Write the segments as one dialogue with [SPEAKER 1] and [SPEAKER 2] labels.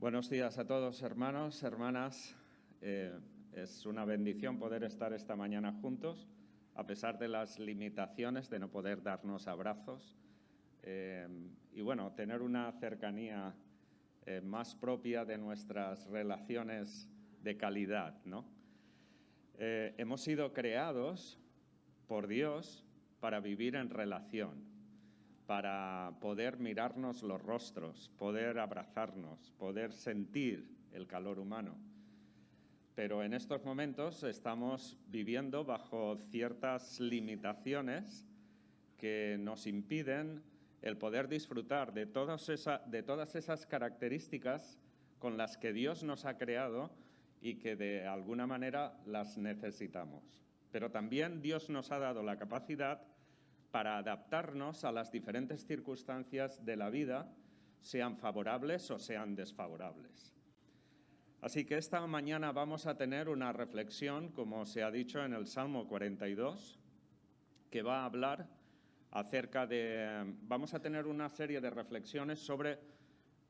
[SPEAKER 1] Buenos días a todos, hermanos, hermanas. Es una bendición poder estar esta mañana juntos, a pesar de las limitaciones de no poder darnos abrazos. Y bueno, tener una cercanía más propia de nuestras relaciones de calidad, ¿no? Hemos sido creados por Dios para vivir en relación, para poder mirarnos los rostros, poder abrazarnos, poder sentir el calor humano. Pero en estos momentos estamos viviendo bajo ciertas limitaciones que nos impiden el poder disfrutar de todas esas características con las que Dios nos ha creado y que de alguna manera las necesitamos. Pero también Dios nos ha dado la capacidad para adaptarnos a las diferentes circunstancias de la vida, sean favorables o sean desfavorables. Así que esta mañana vamos a tener una reflexión, como se ha dicho en el Salmo 42, que va a hablar vamos a tener una serie de reflexiones sobre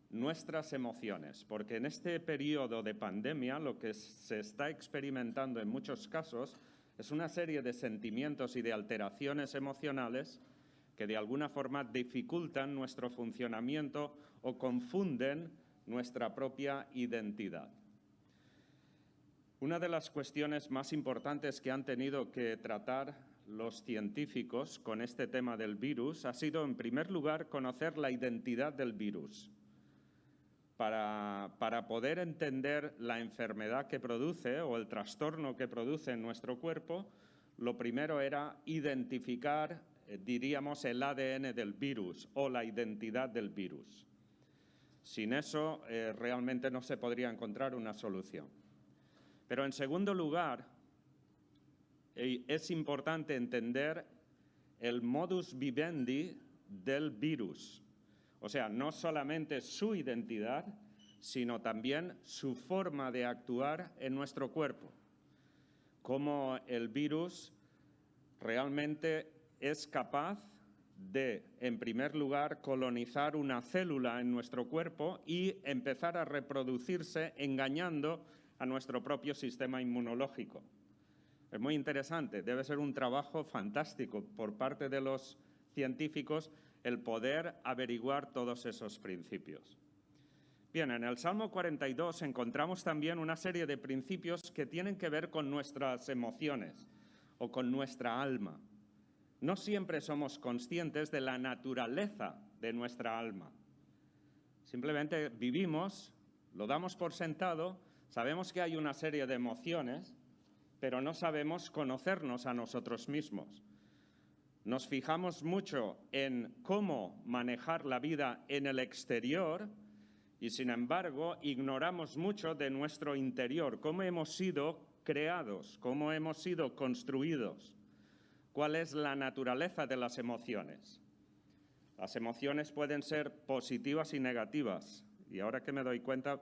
[SPEAKER 1] nuestras emociones, porque en este periodo de pandemia lo que se está experimentando en muchos casos es una serie de sentimientos y de alteraciones emocionales que de alguna forma dificultan nuestro funcionamiento o confunden nuestra propia identidad. Una de las cuestiones más importantes que han tenido que tratar los científicos con este tema del virus ha sido, en primer lugar, conocer la identidad del virus. Para poder entender la enfermedad que produce o el trastorno que produce en nuestro cuerpo, lo primero era identificar, diríamos, el ADN del virus o la identidad del virus. Sin eso, realmente no se podría encontrar una solución. Pero en segundo lugar, es importante entender el modus vivendi del virus. O sea, no solamente su identidad, sino también su forma de actuar en nuestro cuerpo. Cómo el virus realmente es capaz de, en primer lugar, colonizar una célula en nuestro cuerpo y empezar a reproducirse engañando a nuestro propio sistema inmunológico. Es muy interesante, debe ser un trabajo fantástico por parte de los científicos el poder averiguar todos esos principios. Bien, en el Salmo 42 encontramos también una serie de principios que tienen que ver con nuestras emociones o con nuestra alma. No siempre somos conscientes de la naturaleza de nuestra alma. Simplemente vivimos, lo damos por sentado, sabemos que hay una serie de emociones, pero no sabemos conocernos a nosotros mismos. Nos fijamos mucho en cómo manejar la vida en el exterior y, sin embargo, ignoramos mucho de nuestro interior, cómo hemos sido creados, cómo hemos sido construidos, cuál es la naturaleza de las emociones. Las emociones pueden ser positivas y negativas. Y ahora que me doy cuenta,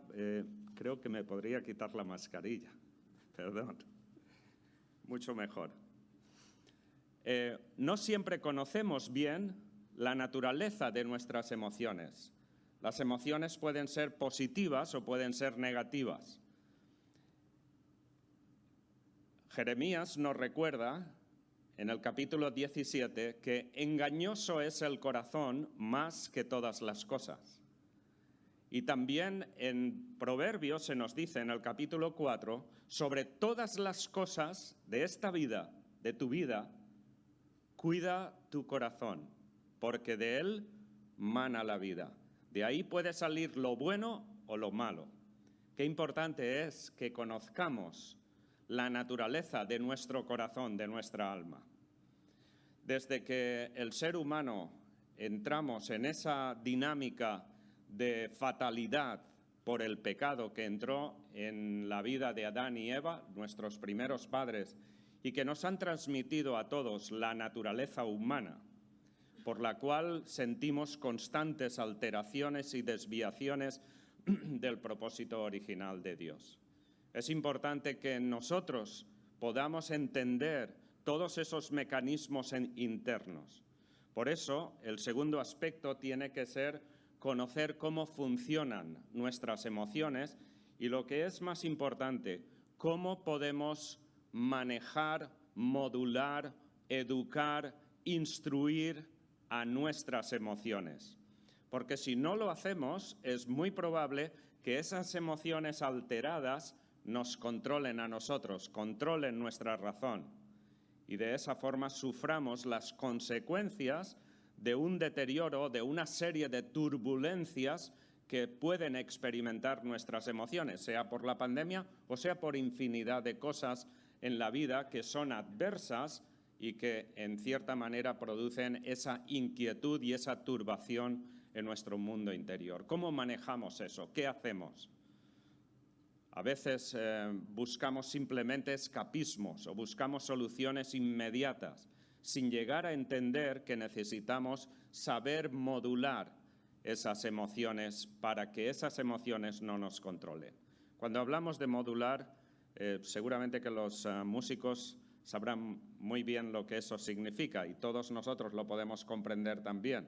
[SPEAKER 1] creo que me podría quitar la mascarilla. Perdón. Mucho mejor. No siempre conocemos bien la naturaleza de nuestras emociones. Las emociones pueden ser positivas o pueden ser negativas. Jeremías nos recuerda en el capítulo 17 que engañoso es el corazón más que todas las cosas. Y también en Proverbios se nos dice en el capítulo 4, sobre todas las cosas de esta vida, de tu vida, cuida tu corazón, porque de él mana la vida. De ahí puede salir lo bueno o lo malo. Qué importante es que conozcamos la naturaleza de nuestro corazón, de nuestra alma. Desde que el ser humano entramos en esa dinámica de fatalidad por el pecado que entró en la vida de Adán y Eva, nuestros primeros padres, y que nos han transmitido a todos la naturaleza humana, por la cual sentimos constantes alteraciones y desviaciones del propósito original de Dios. Es importante que nosotros podamos entender todos esos mecanismos internos. Por eso, el segundo aspecto tiene que ser conocer cómo funcionan nuestras emociones y, lo que es más importante, cómo podemos manejar, modular, educar, instruir a nuestras emociones. Porque si no lo hacemos, es muy probable que esas emociones alteradas nos controlen a nosotros, controlen nuestra razón. Y de esa forma suframos las consecuencias de un deterioro, de una serie de turbulencias que pueden experimentar nuestras emociones, sea por la pandemia o sea por infinidad de cosas en la vida que son adversas y que en cierta manera producen esa inquietud y esa turbación en nuestro mundo interior. ¿Cómo manejamos eso? ¿Qué hacemos? A veces buscamos simplemente escapismos o buscamos soluciones inmediatas, sin llegar a entender que necesitamos saber modular esas emociones para que esas emociones no nos controlen. Cuando hablamos de modular, seguramente que los músicos sabrán muy bien lo que eso significa y todos nosotros lo podemos comprender también.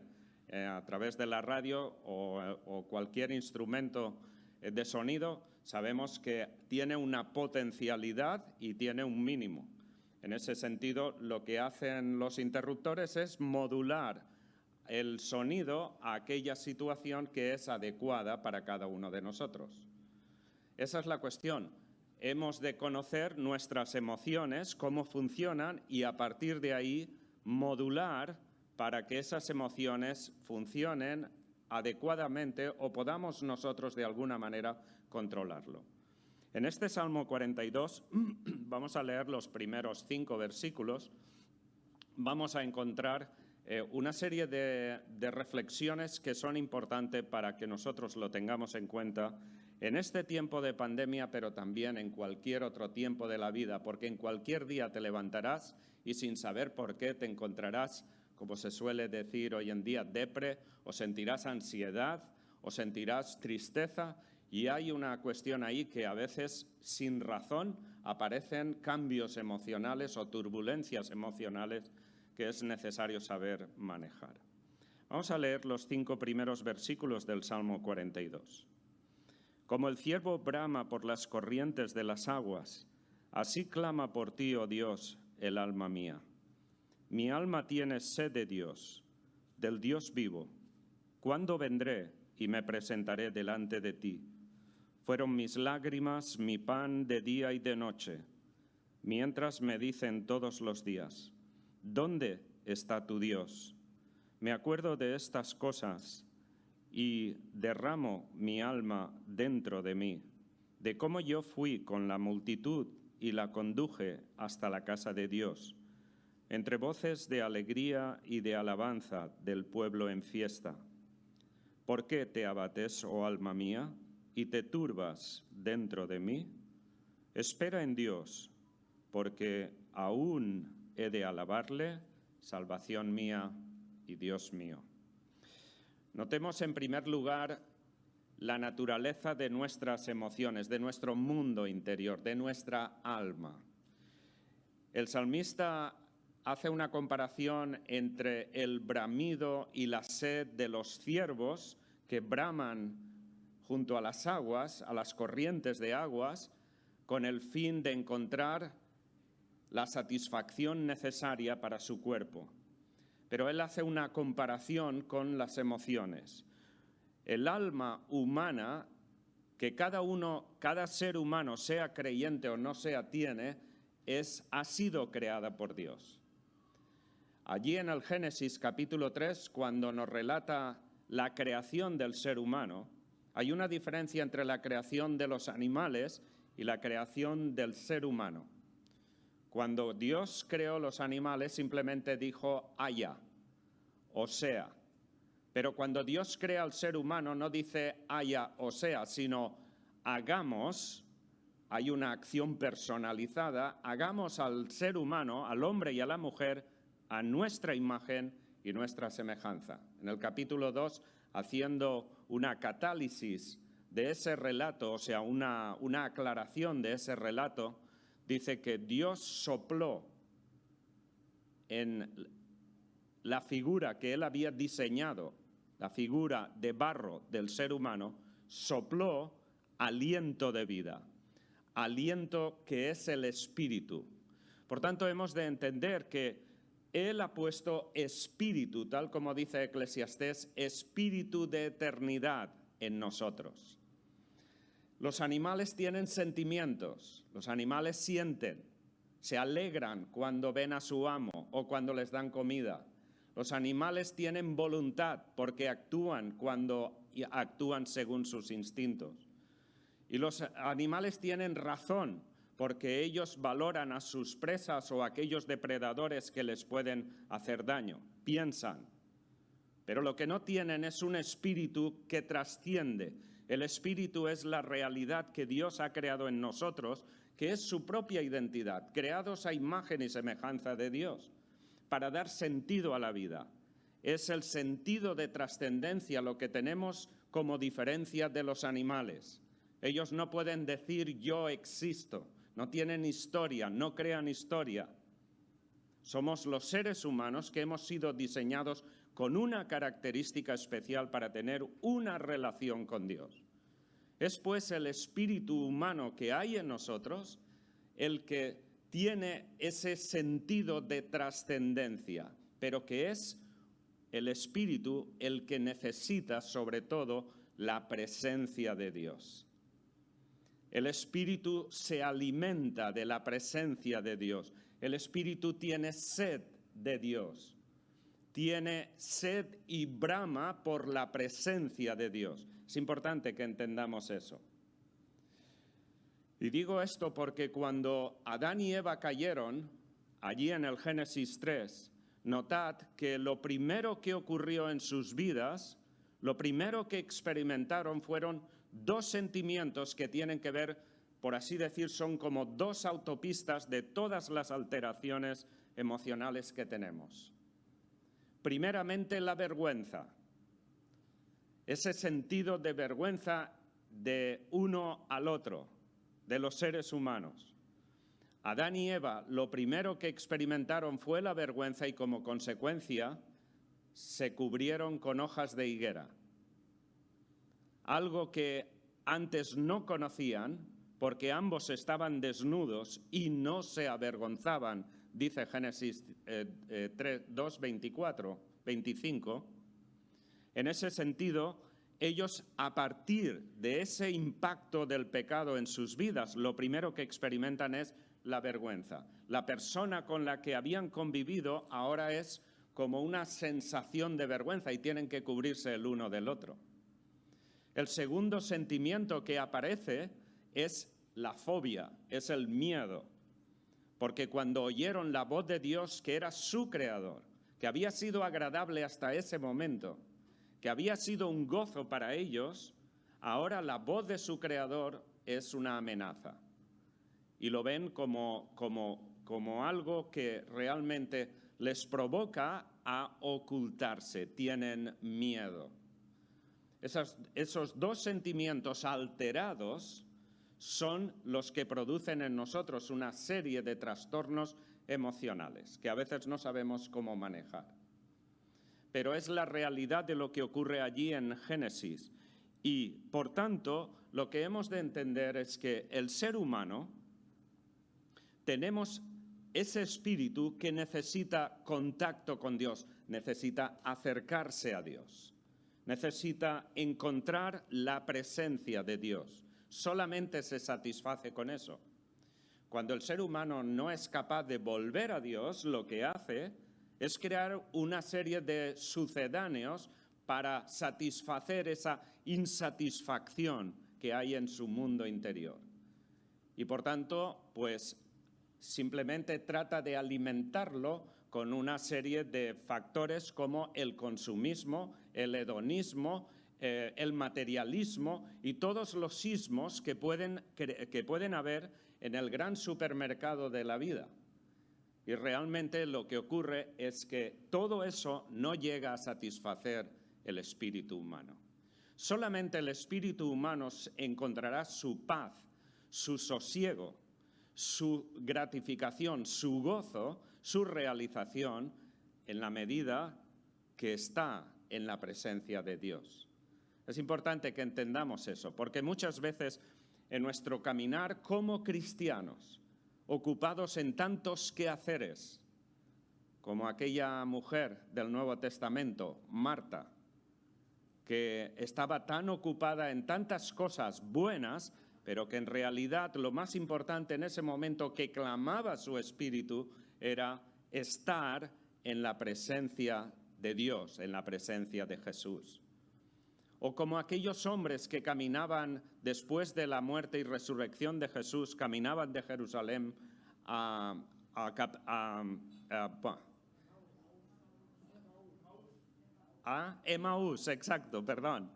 [SPEAKER 1] A través de la radio o cualquier instrumento de sonido, sabemos que tiene una potencialidad y tiene un mínimo. En ese sentido, lo que hacen los interruptores es modular el sonido a aquella situación que es adecuada para cada uno de nosotros. Esa es la cuestión. Hemos de conocer nuestras emociones, cómo funcionan, y a partir de ahí modular para que esas emociones funcionen adecuadamente o podamos nosotros de alguna manera controlarlo. En este Salmo 42 vamos a leer los primeros 5 versículos. Vamos a encontrar una serie de reflexiones que son importantes para que nosotros lo tengamos en cuenta en este tiempo de pandemia, pero también en cualquier otro tiempo de la vida, porque en cualquier día te levantarás y sin saber por qué te encontrarás, como se suele decir hoy en día, depre, o sentirás ansiedad, o sentirás tristeza, y hay una cuestión ahí que a veces, sin razón, aparecen cambios emocionales o turbulencias emocionales que es necesario saber manejar. Vamos a leer los 5 primeros versículos del Salmo 42. Como el ciervo brama por las corrientes de las aguas, así clama por ti, oh Dios, el alma mía. Mi alma tiene sed de Dios, del Dios vivo. ¿Cuándo vendré y me presentaré delante de ti? Fueron mis lágrimas mi pan de día y de noche, mientras me dicen todos los días, ¿dónde está tu Dios? Me acuerdo de estas cosas y derramo mi alma dentro de mí, de cómo yo fui con la multitud y la conduje hasta la casa de Dios, entre voces de alegría y de alabanza del pueblo en fiesta. ¿Por qué te abates, oh alma mía, y te turbas dentro de mí? Espera en Dios, porque aún he de alabarle, salvación mía y Dios mío. Notemos en primer lugar la naturaleza de nuestras emociones, de nuestro mundo interior, de nuestra alma. El salmista hace una comparación entre el bramido y la sed de los ciervos que braman junto a las aguas, a las corrientes de aguas, con el fin de encontrar la satisfacción necesaria para su cuerpo. Pero él hace una comparación con las emociones. El alma humana, que cada ser humano, sea creyente o no sea, tiene, ha sido creada por Dios. Allí en el Génesis capítulo 3, cuando nos relata la creación del ser humano, hay una diferencia entre la creación de los animales y la creación del ser humano. Cuando Dios creó los animales, simplemente dijo haya, o sea. Pero cuando Dios crea al ser humano, no dice haya o sea, sino hagamos. Hay una acción personalizada, hagamos al ser humano, al hombre y a la mujer, a nuestra imagen y nuestra semejanza. En el capítulo 2, haciendo una catálisis de ese relato, o sea, una aclaración de ese relato, dice que Dios sopló en la figura que él había diseñado la figura de barro del ser humano, sopló aliento de vida, aliento que es el espíritu. Por tanto, hemos de entender que Él ha puesto espíritu, tal como dice Eclesiastés, espíritu de eternidad en nosotros. Los animales tienen sentimientos, los animales sienten, se alegran cuando ven a su amo o cuando les dan comida. Los animales tienen voluntad porque actúan cuando actúan según sus instintos. Y los animales tienen razón porque ellos valoran a sus presas o a aquellos depredadores que les pueden hacer daño. Piensan. Pero lo que no tienen es un espíritu que trasciende. El espíritu es la realidad que Dios ha creado en nosotros, que es su propia identidad, creados a imagen y semejanza de Dios, para dar sentido a la vida. Es el sentido de trascendencia lo que tenemos como diferencia de los animales. Ellos no pueden decir yo existo, no tienen historia, no crean historia. Somos los seres humanos que hemos sido diseñados con una característica especial para tener una relación con Dios. Es pues el espíritu humano que hay en nosotros el que tiene ese sentido de trascendencia, pero que es el espíritu el que necesita sobre todo la presencia de Dios. El espíritu se alimenta de la presencia de Dios. El espíritu tiene sed de Dios. Tiene sed y brama por la presencia de Dios. Es importante que entendamos eso. Y digo esto porque cuando Adán y Eva cayeron, allí en el Génesis 3, notad que lo primero que ocurrió en sus vidas, lo primero que experimentaron fueron dos sentimientos que tienen que ver, por así decir, son como dos autopistas de todas las alteraciones emocionales que tenemos. Primeramente, la vergüenza. Ese sentido de vergüenza de uno al otro, de los seres humanos. Adán y Eva, lo primero que experimentaron fue la vergüenza y como consecuencia se cubrieron con hojas de higuera. Algo que antes no conocían porque ambos estaban desnudos y no se avergonzaban, dice Génesis 2, 24, 25. En ese sentido, ellos a partir de ese impacto del pecado en sus vidas, lo primero que experimentan es la vergüenza. La persona con la que habían convivido ahora es como una sensación de vergüenza y tienen que cubrirse el uno del otro. El segundo sentimiento que aparece es la fobia, es el miedo, porque cuando oyeron la voz de Dios, que era su creador, que había sido agradable hasta ese momento, que había sido un gozo para ellos, ahora la voz de su creador es una amenaza. Y lo ven como algo que realmente les provoca a ocultarse, tienen miedo. Esos dos sentimientos alterados son los que producen en nosotros una serie de trastornos emocionales que a veces no sabemos cómo manejar. Pero es la realidad de lo que ocurre allí en Génesis. Y, por tanto, lo que hemos de entender es que el ser humano tenemos ese espíritu que necesita contacto con Dios, necesita acercarse a Dios, necesita encontrar la presencia de Dios. Solamente se satisface con eso. Cuando el ser humano no es capaz de volver a Dios, lo que hace es crear una serie de sucedáneos para satisfacer esa insatisfacción que hay en su mundo interior. Y por tanto, pues simplemente trata de alimentarlo con una serie de factores como el consumismo, el hedonismo, el materialismo y todos los ismos que pueden haber en el gran supermercado de la vida. Y realmente lo que ocurre es que todo eso no llega a satisfacer el espíritu humano. Solamente el espíritu humano encontrará su paz, su sosiego, su gratificación, su gozo, su realización en la medida que está en la presencia de Dios. Es importante que entendamos eso, porque muchas veces en nuestro caminar como cristianos, ocupados en tantos quehaceres, como aquella mujer del Nuevo Testamento, Marta, que estaba tan ocupada en tantas cosas buenas, pero que en realidad lo más importante en ese momento que clamaba su espíritu era estar en la presencia de Dios, en la presencia de Jesús. O como aquellos hombres que caminaban después de la muerte y resurrección de Jesús, caminaban de Jerusalén a Emaús, exacto, perdón.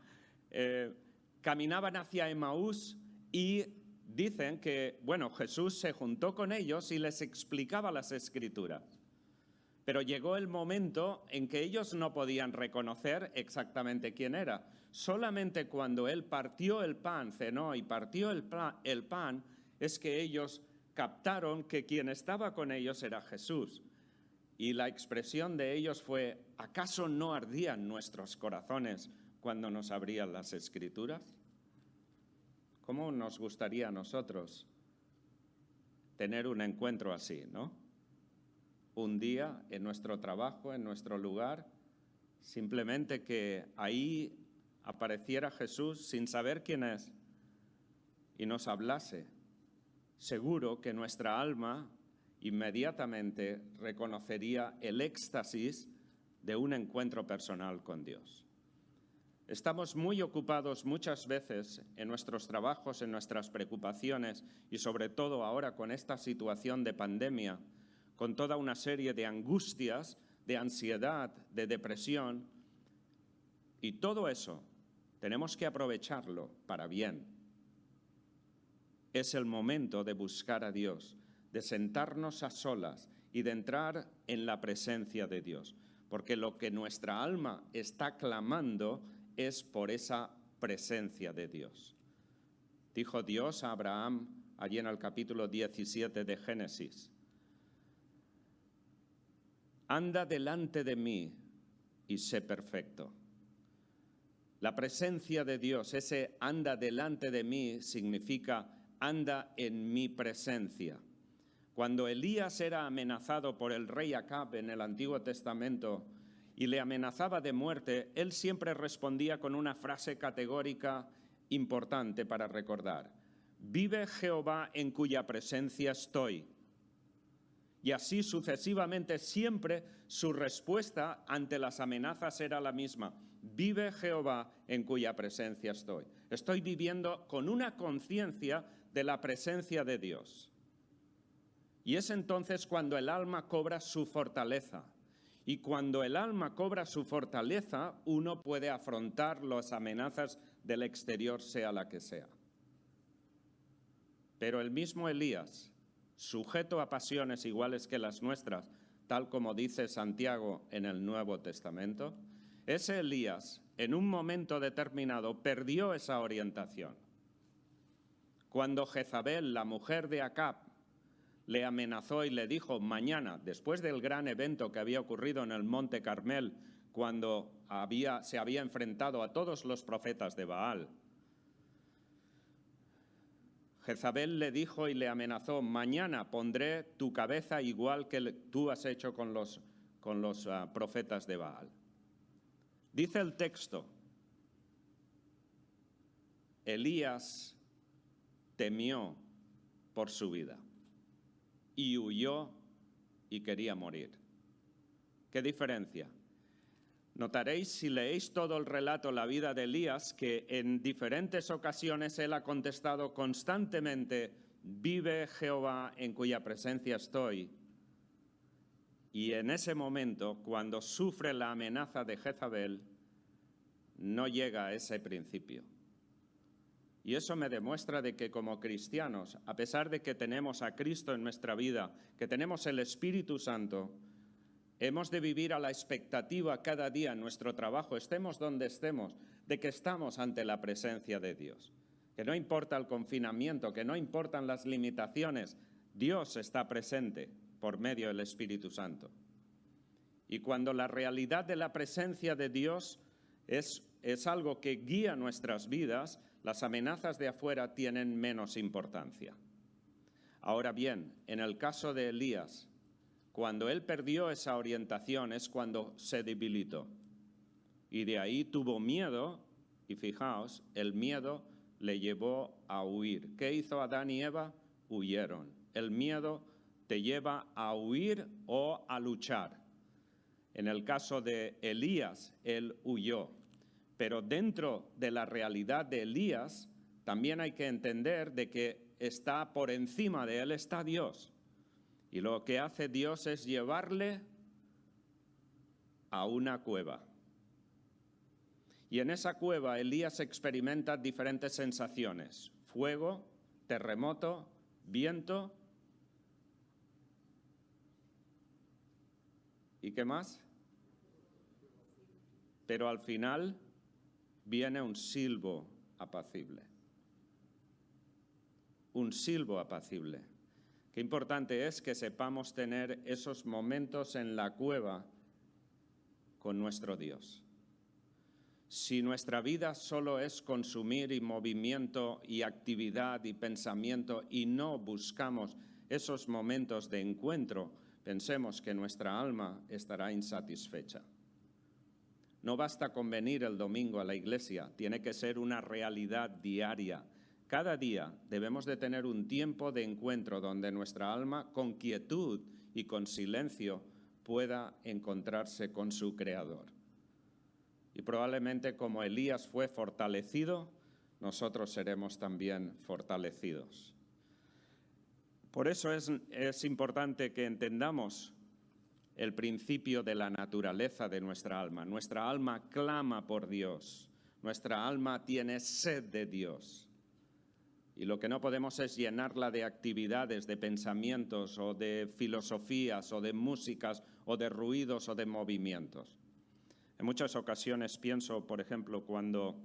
[SPEAKER 1] Caminaban hacia Emaús y dicen que, Jesús se juntó con ellos y les explicaba las Escrituras. Pero llegó el momento en que ellos no podían reconocer exactamente quién era. Solamente cuando Él partió el pan, cenó y partió el pan, es que ellos captaron que quien estaba con ellos era Jesús. Y la expresión de ellos fue: ¿acaso no ardían nuestros corazones cuando nos abrían las Escrituras? ¿Cómo nos gustaría a nosotros tener un encuentro así, no? Un día en nuestro trabajo, en nuestro lugar, simplemente que ahí apareciera Jesús sin saber quién es y nos hablase. Seguro que nuestra alma inmediatamente reconocería el éxtasis de un encuentro personal con Dios. Estamos muy ocupados muchas veces en nuestros trabajos, en nuestras preocupaciones y sobre todo ahora con esta situación de pandemia, con toda una serie de angustias, de ansiedad, de depresión, y todo eso tenemos que aprovecharlo para bien. Es el momento de buscar a Dios, de sentarnos a solas y de entrar en la presencia de Dios, porque lo que nuestra alma está clamando es por esa presencia de Dios. Dijo Dios a Abraham allí en el capítulo 17 de Génesis: anda delante de mí y sé perfecto. La presencia de Dios, ese anda delante de mí, significa anda en mi presencia. Cuando Elías era amenazado por el rey Acab en el Antiguo Testamento y le amenazaba de muerte, él siempre respondía con una frase categórica importante para recordar: vive Jehová en cuya presencia estoy. Y así sucesivamente, siempre su respuesta ante las amenazas era la misma: vive Jehová en cuya presencia estoy. Estoy viviendo con una conciencia de la presencia de Dios. Y es entonces cuando el alma cobra su fortaleza. Y cuando el alma cobra su fortaleza, uno puede afrontar las amenazas del exterior, sea la que sea. Pero el mismo Elías, sujeto a pasiones iguales que las nuestras, tal como dice Santiago en el Nuevo Testamento, ese Elías, en un momento determinado, perdió esa orientación. Cuando Jezabel, la mujer de Acab, le amenazó y le dijo: mañana, después del gran evento que había ocurrido en el Monte Carmel, cuando se había enfrentado a todos los profetas de Baal, Jezabel le dijo y le amenazó: mañana pondré tu cabeza igual que tú has hecho con los profetas de Baal. Dice el texto: Elías temió por su vida y huyó y quería morir. ¿Qué diferencia? Notaréis, si leéis todo el relato, la vida de Elías, que en diferentes ocasiones él ha contestado constantemente: vive Jehová en cuya presencia estoy. Y en ese momento, cuando sufre la amenaza de Jezabel, no llega a ese principio. Y eso me demuestra de que como cristianos, a pesar de que tenemos a Cristo en nuestra vida, que tenemos el Espíritu Santo, hemos de vivir a la expectativa cada día en nuestro trabajo, estemos donde estemos, de que estamos ante la presencia de Dios. Que no importa el confinamiento, que no importan las limitaciones, Dios está presente por medio del Espíritu Santo. Y cuando la realidad de la presencia de Dios es algo que guía nuestras vidas, las amenazas de afuera tienen menos importancia. Ahora bien, en el caso de Elías, cuando él perdió esa orientación es cuando se debilitó. Y de ahí tuvo miedo, y fijaos, el miedo le llevó a huir. ¿Qué hizo Adán y Eva? Huyeron. El miedo te lleva a huir o a luchar. En el caso de Elías, él huyó. Pero dentro de la realidad de Elías, también hay que entender de que está por encima de él, está Dios. Y lo que hace Dios es llevarle a una cueva. Y en esa cueva Elías experimenta diferentes sensaciones: fuego, terremoto, viento. ¿Y qué más? Pero al final viene un silbo apacible. Un silbo apacible. Qué importante es que sepamos tener esos momentos en la cueva con nuestro Dios. Si nuestra vida solo es consumir y movimiento y actividad y pensamiento y no buscamos esos momentos de encuentro, pensemos que nuestra alma estará insatisfecha. No basta con venir el domingo a la iglesia, tiene que ser una realidad diaria. Cada día debemos de tener un tiempo de encuentro donde nuestra alma, con quietud y con silencio, pueda encontrarse con su Creador. Y probablemente como Elías fue fortalecido, nosotros seremos también fortalecidos. Por eso es importante que entendamos el principio de la naturaleza de nuestra alma. Nuestra alma clama por Dios, nuestra alma tiene sed de Dios. Y lo que no podemos es llenarla de actividades, de pensamientos o de filosofías o de músicas o de ruidos o de movimientos. En muchas ocasiones pienso, por ejemplo, cuando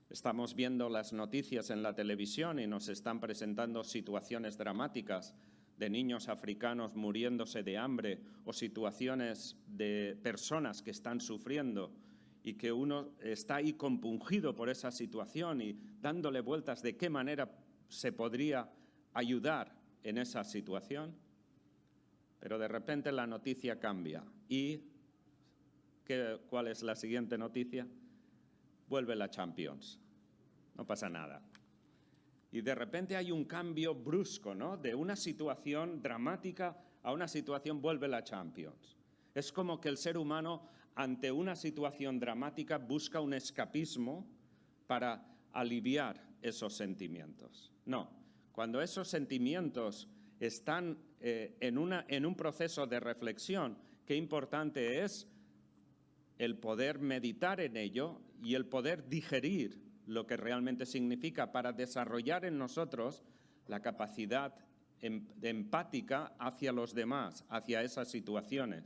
[SPEAKER 1] estamos viendo las noticias en la televisión y nos están presentando situaciones dramáticas de niños africanos muriéndose de hambre o situaciones de personas que están sufriendo y que uno está ahí compungido por esa situación y dándole vueltas de qué manera se podría ayudar en esa situación. Pero de repente la noticia cambia y ¿cuál es la siguiente noticia? Vuelve la Champions. No pasa nada. Y de repente hay un cambio brusco, ¿no? De una situación dramática a una situación vuelve la Champions. Es como que el ser humano, ante una situación dramática, busca un escapismo para aliviar esos sentimientos. No, cuando esos sentimientos están en un proceso de reflexión, qué importante es el poder meditar en ello y el poder digerir lo que realmente significa para desarrollar en nosotros la capacidad empática hacia los demás, hacia esas situaciones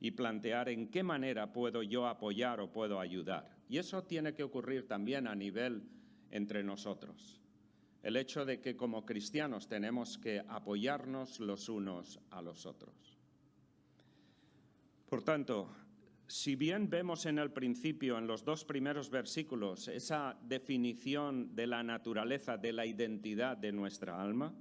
[SPEAKER 1] y plantear en qué manera puedo yo apoyar o puedo ayudar. Y eso tiene que ocurrir también a nivel entre nosotros. El hecho de que como cristianos tenemos que apoyarnos los unos a los otros. Por tanto, si bien vemos en el principio, en los dos primeros versículos, esa definición de la naturaleza, de la identidad de nuestra alma,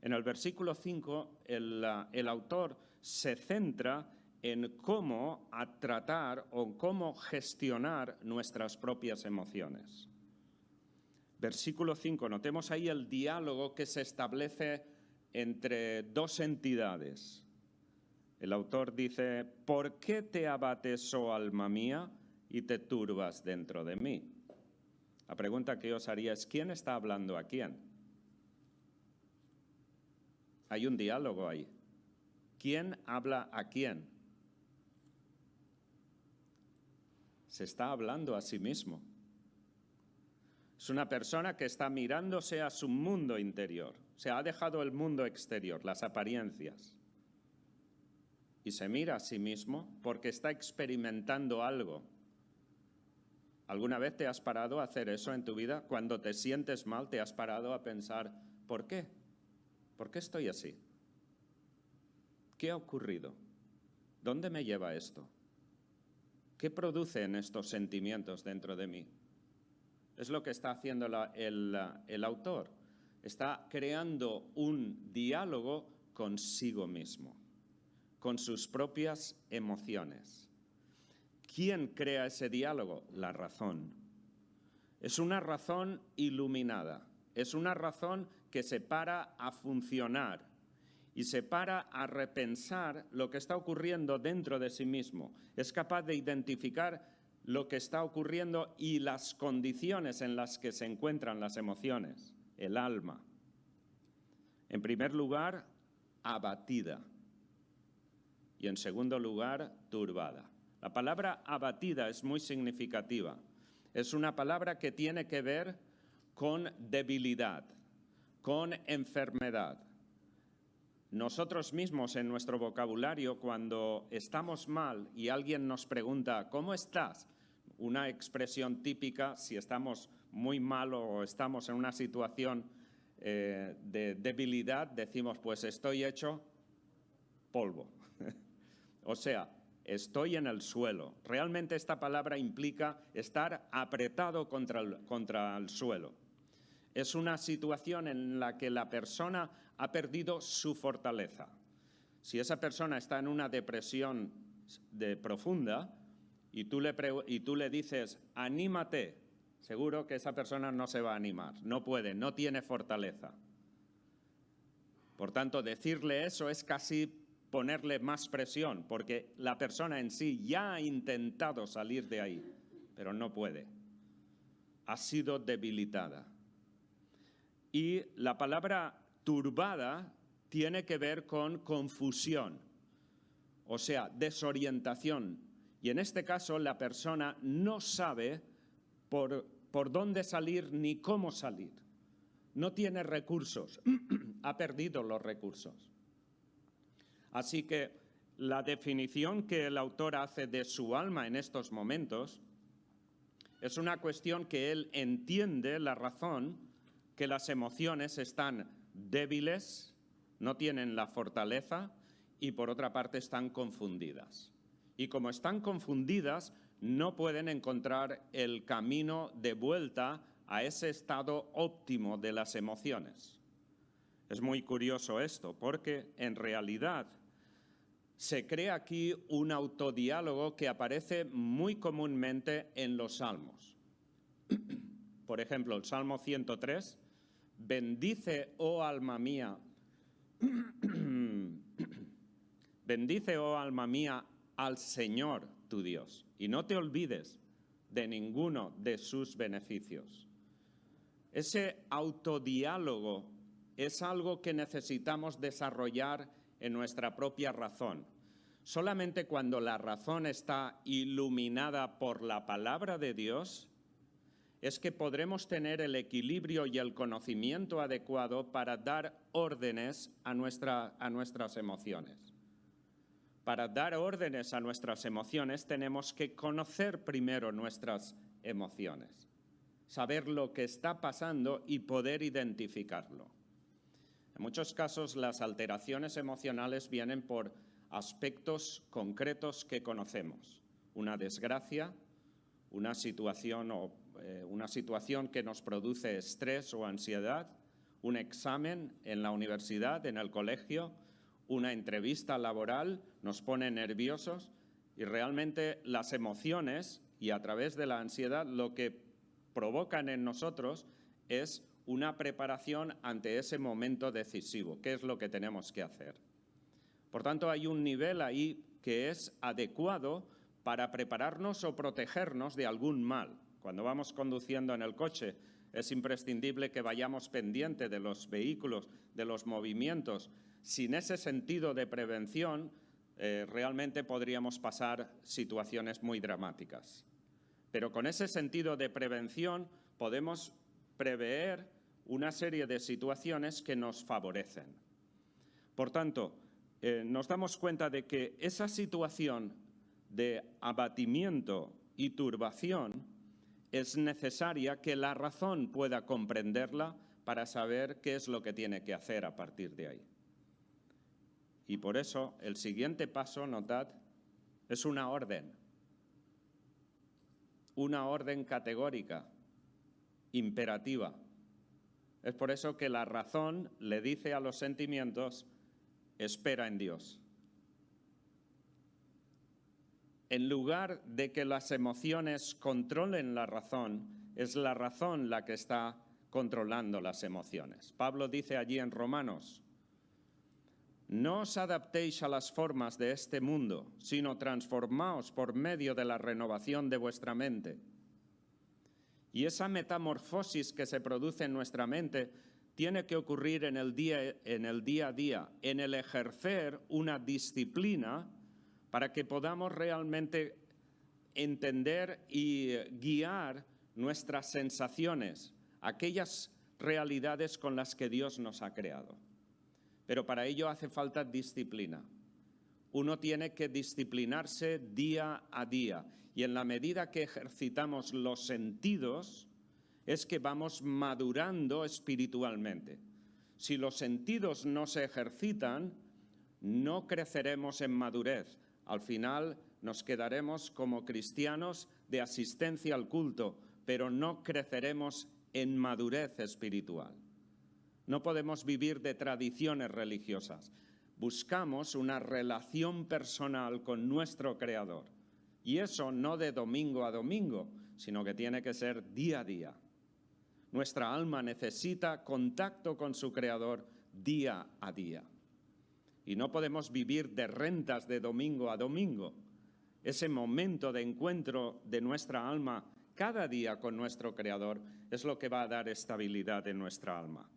[SPEAKER 1] en el versículo 5 el autor se centra en cómo tratar o cómo gestionar nuestras propias emociones. Versículo 5, notemos ahí el diálogo que se establece entre dos entidades. El autor dice, ¿por qué te abates, oh alma mía, y te turbas dentro de mí? La pregunta que yo os haría es, ¿quién está hablando a quién? Hay un diálogo ahí. ¿Quién habla a quién? Se está hablando a sí mismo. Es una persona que está mirándose a su mundo interior. Se ha dejado el mundo exterior, las apariencias. Y se mira a sí mismo porque está experimentando algo. ¿Alguna vez te has parado a hacer eso en tu vida? Cuando te sientes mal, ¿te has parado a pensar, ¿por qué? ¿Por qué estoy así? ¿Qué ha ocurrido? ¿Dónde me lleva esto? ¿Qué producen estos sentimientos dentro de mí? Es lo que está haciendo el autor. Está creando un diálogo consigo mismo, con sus propias emociones. ¿Quién crea ese diálogo? La razón. Es una razón iluminada, es una razón que se para a funcionar y se para a repensar lo que está ocurriendo dentro de sí mismo. Es capaz de identificar lo que está ocurriendo y las condiciones en las que se encuentran las emociones, el alma. En primer lugar, abatida. Y en segundo lugar, turbada. La palabra abatida es muy significativa. Es una palabra que tiene que ver con debilidad, con enfermedad. Nosotros mismos en nuestro vocabulario, cuando estamos mal y alguien nos pregunta ¿cómo estás? Una expresión típica, si estamos muy mal o estamos en una situación de debilidad, decimos pues estoy hecho polvo. O sea, estoy en el suelo. Realmente esta palabra implica estar apretado contra el suelo. Es una situación en la que la persona ha perdido su fortaleza. Si esa persona está en una depresión profunda y tú le dices, anímate, seguro que esa persona no se va a animar, no puede, no tiene fortaleza. Por tanto, decirle eso es casi ponerle más presión, porque la persona en sí ya ha intentado salir de ahí, pero no puede. Ha sido debilitada. Y la palabra turbada tiene que ver con confusión, o sea, desorientación. Y en este caso la persona no sabe por dónde salir ni cómo salir. No tiene recursos, ha perdido los recursos. Así que la definición que el autor hace de su alma en estos momentos es una cuestión que él entiende la razón que las emociones están débiles, no tienen la fortaleza y por otra parte están confundidas. Y como están confundidas, no pueden encontrar el camino de vuelta a ese estado óptimo de las emociones. Es muy curioso esto, porque en realidad se crea aquí un autodiálogo que aparece muy comúnmente en los salmos. Por ejemplo, el Salmo 103, bendice, oh alma mía, bendice, oh alma mía, al Señor tu Dios, y no te olvides de ninguno de sus beneficios. Ese autodiálogo es algo que necesitamos desarrollar en nuestra propia razón. Solamente cuando la razón está iluminada por la palabra de Dios es que podremos tener el equilibrio y el conocimiento adecuado para dar órdenes a nuestras emociones. Para dar órdenes a nuestras emociones tenemos que conocer primero nuestras emociones, saber lo que está pasando y poder identificarlo. En muchos casos las alteraciones emocionales vienen por aspectos concretos que conocemos. Una desgracia, una situación que nos produce estrés o ansiedad, un examen en la universidad, en el colegio, una entrevista laboral nos pone nerviosos y realmente las emociones y a través de la ansiedad lo que provocan en nosotros es una preparación ante ese momento decisivo. ¿Qué es lo que tenemos que hacer? Por tanto, hay un nivel ahí que es adecuado para prepararnos o protegernos de algún mal. Cuando vamos conduciendo en el coche, es imprescindible que vayamos pendiente de los vehículos, de los movimientos. Sin ese sentido de prevención, realmente podríamos pasar situaciones muy dramáticas. Pero con ese sentido de prevención podemos prever una serie de situaciones que nos favorecen. Por tanto, nos damos cuenta de que esa situación de abatimiento y turbación es necesaria que la razón pueda comprenderla para saber qué es lo que tiene que hacer a partir de ahí. Y por eso el siguiente paso, notad, es una orden. una orden categórica, imperativa. Es por eso que la razón le dice a los sentimientos, espera en Dios. En lugar de que las emociones controlen la razón, es la razón la que está controlando las emociones. Pablo dice allí en Romanos, no os adaptéis a las formas de este mundo, sino transformaos por medio de la renovación de vuestra mente. Y esa metamorfosis que se produce en nuestra mente tiene que ocurrir en el día a día, en el ejercer una disciplina para que podamos realmente entender y guiar nuestras sensaciones, aquellas realidades con las que Dios nos ha creado. Pero para ello hace falta disciplina. Uno tiene que disciplinarse día a día. Y en la medida que ejercitamos los sentidos, es que vamos madurando espiritualmente. Si los sentidos no se ejercitan, no creceremos en madurez. Al final nos quedaremos como cristianos de asistencia al culto, pero no creceremos en madurez espiritual. No podemos vivir de tradiciones religiosas. Buscamos una relación personal con nuestro Creador. Y eso no de domingo a domingo, sino que tiene que ser día a día. Nuestra alma necesita contacto con su Creador día a día. Y no podemos vivir de rentas de domingo a domingo. Ese momento de encuentro de nuestra alma cada día con nuestro Creador es lo que va a dar estabilidad en nuestra alma.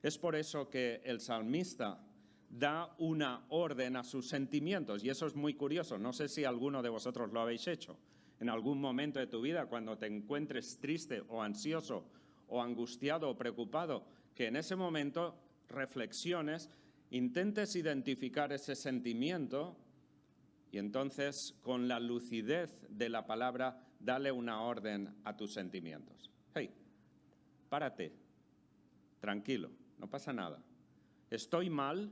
[SPEAKER 1] Es por eso que el salmista da una orden a sus sentimientos, y eso es muy curioso. No sé si alguno de vosotros lo habéis hecho. En algún momento de tu vida, cuando te encuentres triste o ansioso o angustiado o preocupado, que en ese momento reflexiones, intentes identificar ese sentimiento y entonces, con la lucidez de la palabra, dale una orden a tus sentimientos. Hey, párate, tranquilo, no pasa nada. Estoy mal,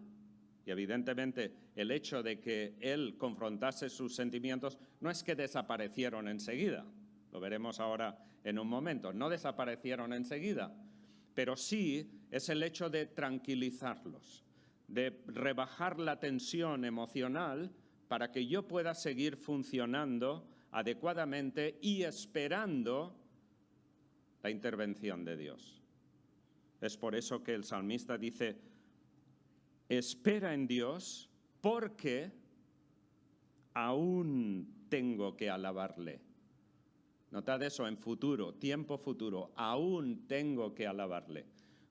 [SPEAKER 1] y evidentemente el hecho de que él confrontase sus sentimientos no es que desaparecieron enseguida, lo veremos ahora en un momento, no desaparecieron enseguida, pero sí es el hecho de tranquilizarlos, de rebajar la tensión emocional para que yo pueda seguir funcionando adecuadamente y esperando la intervención de Dios. Es por eso que el salmista dice, espera en Dios porque aún tengo que alabarle. Notad eso en futuro, tiempo futuro, aún tengo que alabarle.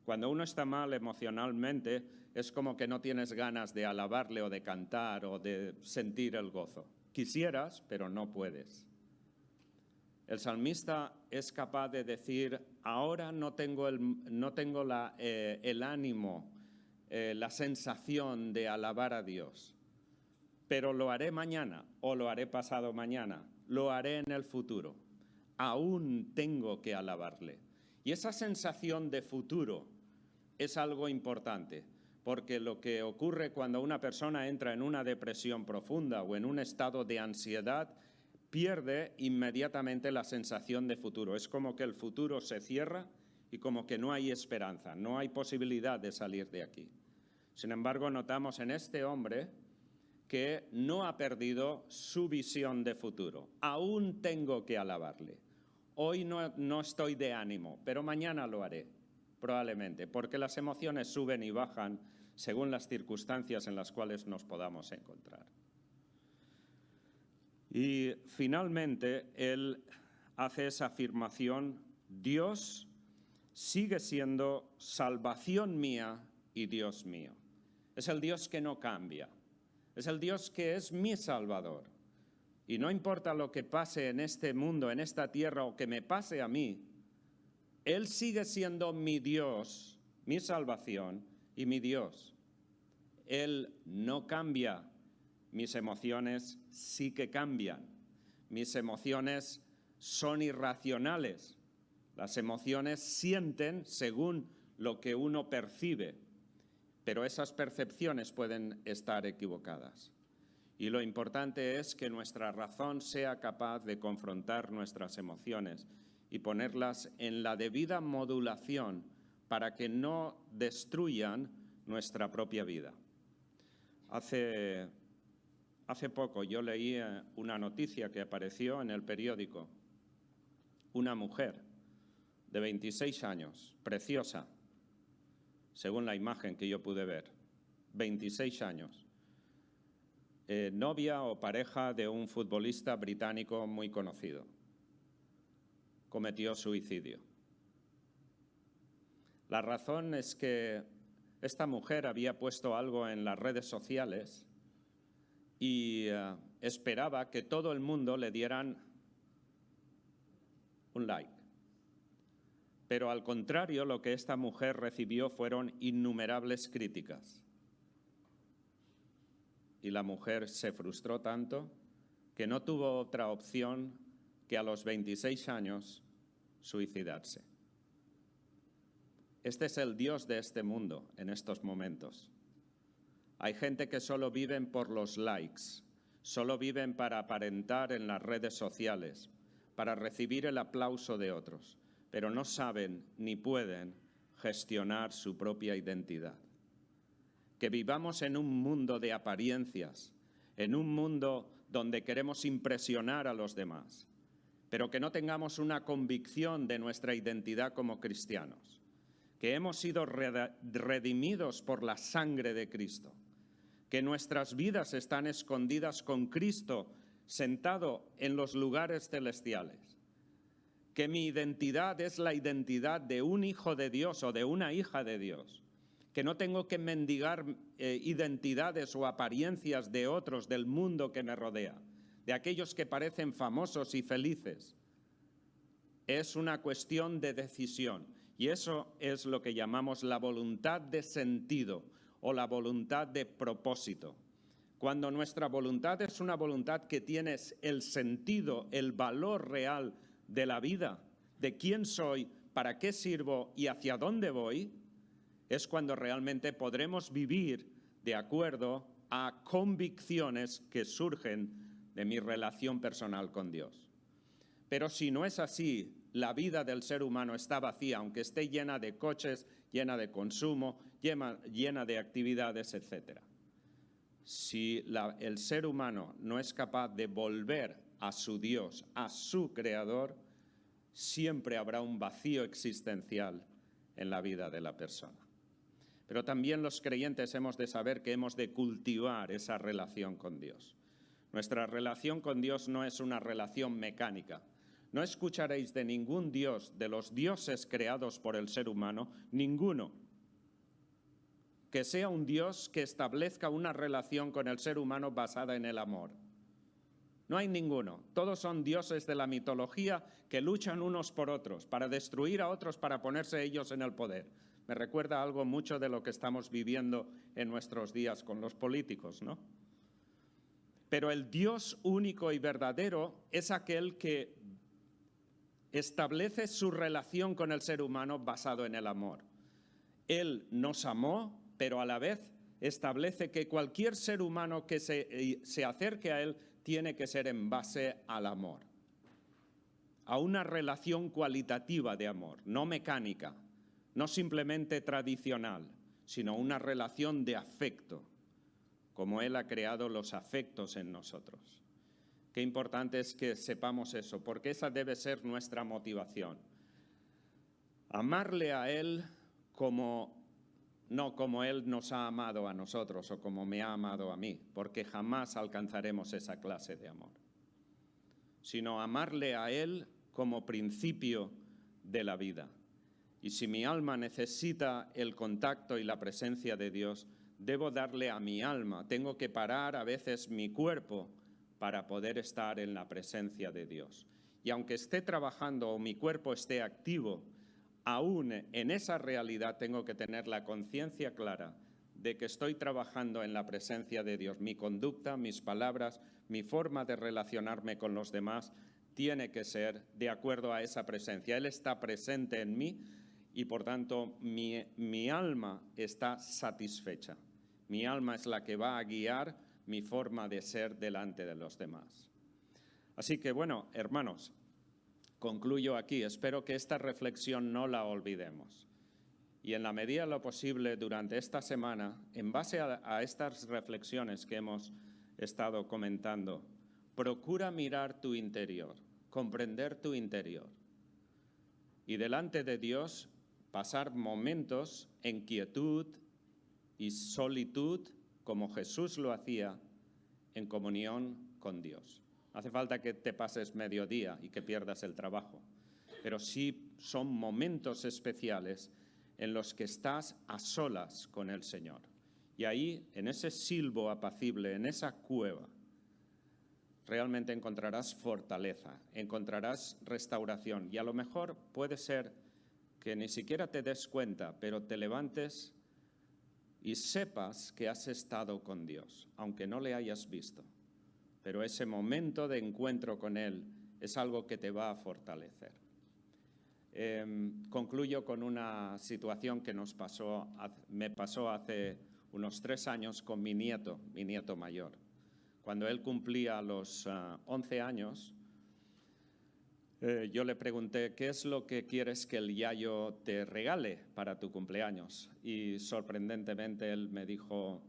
[SPEAKER 1] Cuando uno está mal emocionalmente, es como que no tienes ganas de alabarle o de cantar o de sentir el gozo. Quisieras, pero no puedes. El salmista es capaz de decir, ahora no tengo el ánimo, la sensación de alabar a Dios, pero lo haré mañana o lo haré pasado mañana, lo haré en el futuro. Aún tengo que alabarle. Y esa sensación de futuro es algo importante, porque lo que ocurre cuando una persona entra en una depresión profunda o en un estado de ansiedad, pierde inmediatamente la sensación de futuro. Es como que el futuro se cierra y como que no hay esperanza, no hay posibilidad de salir de aquí. Sin embargo, notamos en este hombre que no ha perdido su visión de futuro. Aún tengo que alabarle. Hoy no estoy de ánimo, pero mañana lo haré, probablemente, porque las emociones suben y bajan según las circunstancias en las cuales nos podamos encontrar. Y finalmente, él hace esa afirmación, Dios sigue siendo salvación mía y Dios mío. Es el Dios que no cambia, es el Dios que es mi Salvador. Y no importa lo que pase en este mundo, en esta tierra, o que me pase a mí, Él sigue siendo mi Dios, mi salvación y mi Dios. Él no cambia. Mis emociones sí que cambian. Mis emociones son irracionales. Las emociones sienten según lo que uno percibe, pero esas percepciones pueden estar equivocadas. Y lo importante es que nuestra razón sea capaz de confrontar nuestras emociones y ponerlas en la debida modulación para que no destruyan nuestra propia vida. Hace poco yo leí una noticia que apareció en el periódico. Una mujer de 26 años, preciosa, según la imagen que yo pude ver, 26 años, novia o pareja de un futbolista británico muy conocido, cometió suicidio. La razón es que esta mujer había puesto algo en las redes sociales y esperaba que todo el mundo le dieran un like. Pero al contrario, lo que esta mujer recibió fueron innumerables críticas. Y la mujer se frustró tanto que no tuvo otra opción que a los 26 años suicidarse. Este es el Dios de este mundo en estos momentos. Hay gente que solo viven por los likes, solo viven para aparentar en las redes sociales, para recibir el aplauso de otros, pero no saben ni pueden gestionar su propia identidad. Que vivamos en un mundo de apariencias, en un mundo donde queremos impresionar a los demás, pero que no tengamos una convicción de nuestra identidad como cristianos, que hemos sido redimidos por la sangre de Cristo, que nuestras vidas están escondidas con Cristo sentado en los lugares celestiales, que mi identidad es la identidad de un hijo de Dios o de una hija de Dios, que no tengo que mendigar identidades o apariencias de otros del mundo que me rodea, de aquellos que parecen famosos y felices. Es una cuestión de decisión y eso es lo que llamamos la voluntad de sentido o la voluntad de propósito. Cuando nuestra voluntad es una voluntad que tiene el sentido, el valor real de la vida, de quién soy, para qué sirvo y hacia dónde voy, es cuando realmente podremos vivir de acuerdo a convicciones que surgen de mi relación personal con Dios. Pero si no es así, la vida del ser humano está vacía, aunque esté llena de coches, llena de consumo, llena de actividades, etc. Si el ser humano no es capaz de volver a su Dios, a su Creador, siempre habrá un vacío existencial en la vida de la persona. Pero también los creyentes hemos de saber que hemos de cultivar esa relación con Dios. Nuestra relación con Dios no es una relación mecánica. No escucharéis de ningún Dios, de los dioses creados por el ser humano, ninguno que sea un Dios que establezca una relación con el ser humano basada en el amor. No hay ninguno. Todos son dioses de la mitología que luchan unos por otros, para destruir a otros, para ponerse ellos en el poder. Me recuerda algo mucho de lo que estamos viviendo en nuestros días con los políticos, ¿no? Pero el Dios único y verdadero es aquel que establece su relación con el ser humano basado en el amor. Él nos amó, pero a la vez establece que cualquier ser humano que se acerque a Él tiene que ser en base al amor, a una relación cualitativa de amor, no mecánica, no simplemente tradicional, sino una relación de afecto, como Él ha creado los afectos en nosotros. Qué importante es que sepamos eso, porque esa debe ser nuestra motivación. Amarle a Él no como Él nos ha amado a nosotros o como me ha amado a mí, porque jamás alcanzaremos esa clase de amor, sino amarle a Él como principio de la vida. Y si mi alma necesita el contacto y la presencia de Dios, debo darle a mi alma, tengo que parar a veces mi cuerpo para poder estar en la presencia de Dios. Y aunque esté trabajando o mi cuerpo esté activo, aún en esa realidad tengo que tener la conciencia clara de que estoy trabajando en la presencia de Dios. Mi conducta, mis palabras, mi forma de relacionarme con los demás tiene que ser de acuerdo a esa presencia. Él está presente en mí y por tanto mi alma está satisfecha. Mi alma es la que va a guiar mi forma de ser delante de los demás. Así que, bueno, hermanos, concluyo aquí. Espero que esta reflexión no la olvidemos. Y en la medida de lo posible durante esta semana, en base a estas reflexiones que hemos estado comentando, procura mirar tu interior, comprender tu interior. Y delante de Dios, pasar momentos en quietud y solitud, como Jesús lo hacía, en comunión con Dios. No hace falta que te pases mediodía y que pierdas el trabajo, pero sí son momentos especiales en los que estás a solas con el Señor. Y ahí, en ese silbo apacible, en esa cueva, realmente encontrarás fortaleza, encontrarás restauración. Y a lo mejor puede ser que ni siquiera te des cuenta, pero te levantes y sepas que has estado con Dios, aunque no le hayas visto. Pero ese momento de encuentro con Él es algo que te va a fortalecer. Concluyo con una situación que me pasó hace unos 3 años con mi nieto mayor. Cuando él cumplía los 11 años, yo le pregunté, ¿qué es lo que quieres que el Yayo te regale para tu cumpleaños? Y sorprendentemente él me dijo,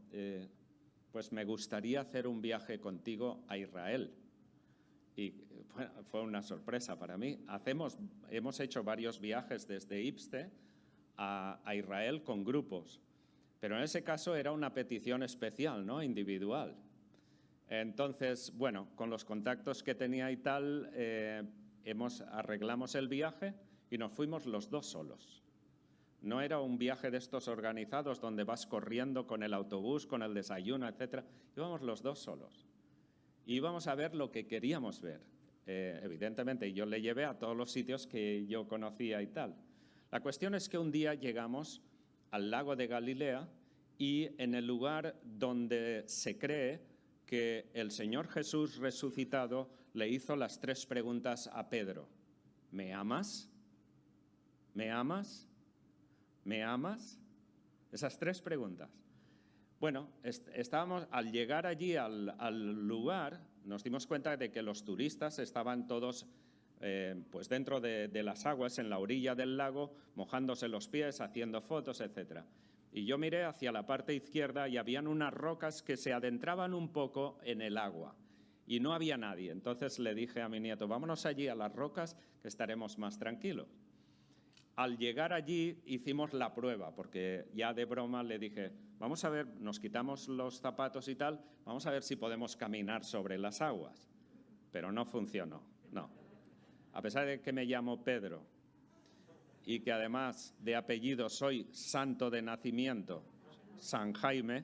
[SPEAKER 1] pues me gustaría hacer un viaje contigo a Israel. Y bueno, fue una sorpresa para mí. Hemos hecho varios viajes desde Ipste a Israel con grupos, pero en ese caso era una petición especial, ¿no? Individual. Entonces, bueno, con los contactos que tenía y tal, arreglamos el viaje y nos fuimos los 2 solos. No era un viaje de estos organizados donde vas corriendo con el autobús, con el desayuno, etc. Íbamos los 2 solos. Y íbamos a ver lo que queríamos ver. Evidentemente, yo le llevé a todos los sitios que yo conocía y tal. La cuestión es que un día llegamos al lago de Galilea y en el lugar donde se cree que el Señor Jesús resucitado le hizo las 3 preguntas a Pedro. ¿Me amas? ¿Me amas? ¿Me amas? Esas 3 preguntas. Bueno, al llegar allí al lugar, nos dimos cuenta de que los turistas estaban todos pues dentro de las aguas, en la orilla del lago, mojándose los pies, haciendo fotos, etc. Y yo miré hacia la parte izquierda y habían unas rocas que se adentraban un poco en el agua y no había nadie. Entonces le dije a mi nieto, vámonos allí a las rocas que estaremos más tranquilos. Al llegar allí hicimos la prueba, porque ya de broma le dije, vamos a ver, nos quitamos los zapatos y tal, vamos a ver si podemos caminar sobre las aguas. Pero no funcionó, no. A pesar de que me llamo Pedro y que además de apellido soy santo de nacimiento, San Jaime,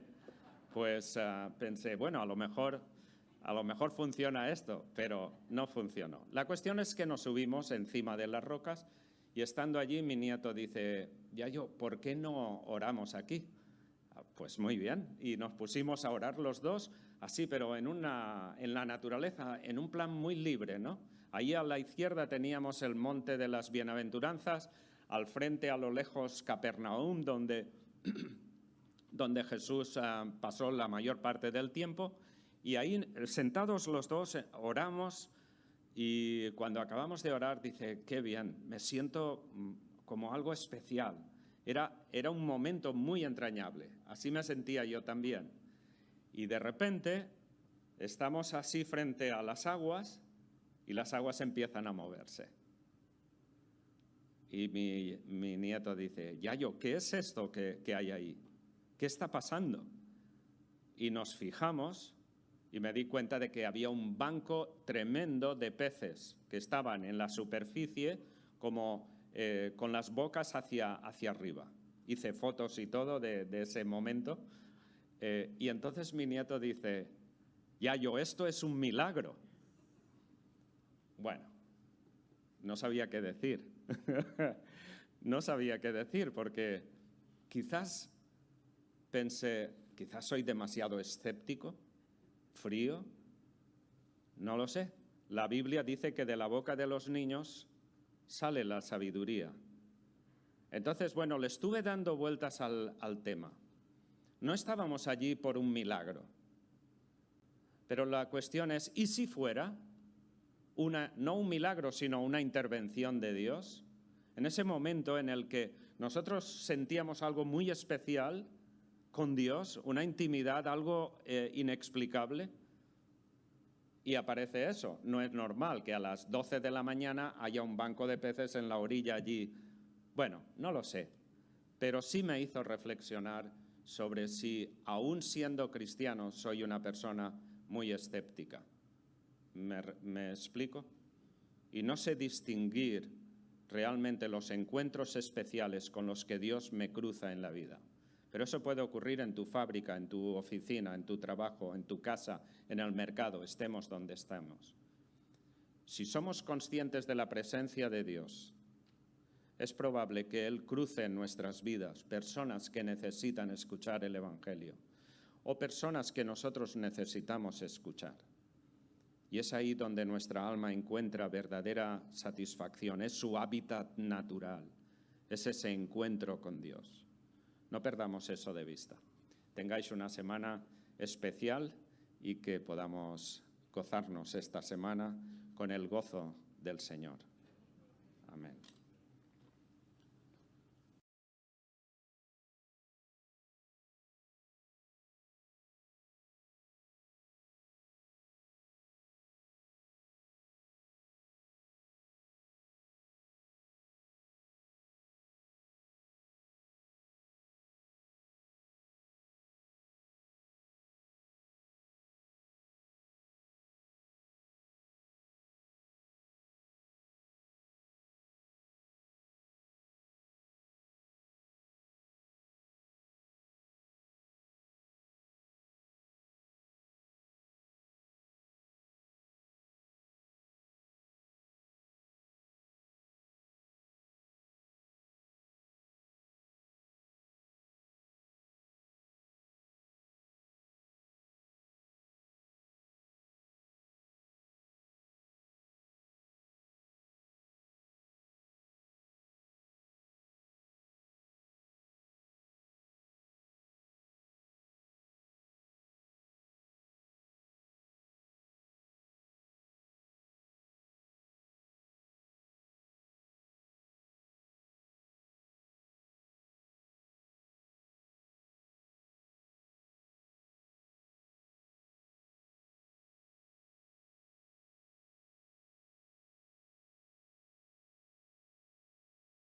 [SPEAKER 1] pues pensé, bueno, a lo mejor funciona esto, pero no funcionó. La cuestión es que nos subimos encima de las rocas y estando allí mi nieto dice, Yayo, ¿por qué no oramos aquí? Pues muy bien, y nos pusimos a orar los 2, así, pero en la naturaleza, en un plan muy libre, ¿no? Ahí a la izquierda teníamos el Monte de las Bienaventuranzas, al frente, a lo lejos, Capernaum, donde Jesús pasó la mayor parte del tiempo, y ahí, sentados los 2, oramos, y cuando acabamos de orar, dice, qué bien, me siento como algo especial. Era un momento muy entrañable, así me sentía yo también. Y de repente estamos así frente a las aguas y las aguas empiezan a moverse. Y mi nieto dice, Yayo, ¿qué es esto que hay ahí? ¿Qué está pasando? Y nos fijamos y me di cuenta de que había un banco tremendo de peces que estaban en la superficie como con las bocas hacia arriba. Hice fotos y todo de ese momento. Y entonces mi nieto dice, Yayo, esto es un milagro. Bueno, no sabía qué decir. No sabía qué decir porque quizás pensé, quizás soy demasiado escéptico, frío, no lo sé. La Biblia dice que de la boca de los niños sale la sabiduría. Entonces, bueno, le estuve dando vueltas al tema. No estábamos allí por un milagro. Pero la cuestión es, ¿y si fuera no un milagro, sino una intervención de Dios? En ese momento en el que nosotros sentíamos algo muy especial con Dios, una intimidad, algo inexplicable, y aparece eso. No es normal que a las 12 de la mañana haya un banco de peces en la orilla allí. Bueno, no lo sé, pero sí me hizo reflexionar sobre si, aún siendo cristiano, soy una persona muy escéptica. ¿Me explico? Y no sé distinguir realmente los encuentros especiales con los que Dios me cruza en la vida. Pero eso puede ocurrir en tu fábrica, en tu oficina, en tu trabajo, en tu casa, en el mercado, estemos donde estemos. Si somos conscientes de la presencia de Dios, es probable que Él cruce en nuestras vidas personas que necesitan escuchar el Evangelio o personas que nosotros necesitamos escuchar. Y es ahí donde nuestra alma encuentra verdadera satisfacción, es su hábitat natural, es ese encuentro con Dios. No perdamos eso de vista. Tengáis una semana especial y que podamos gozarnos esta semana con el gozo del Señor. Amén.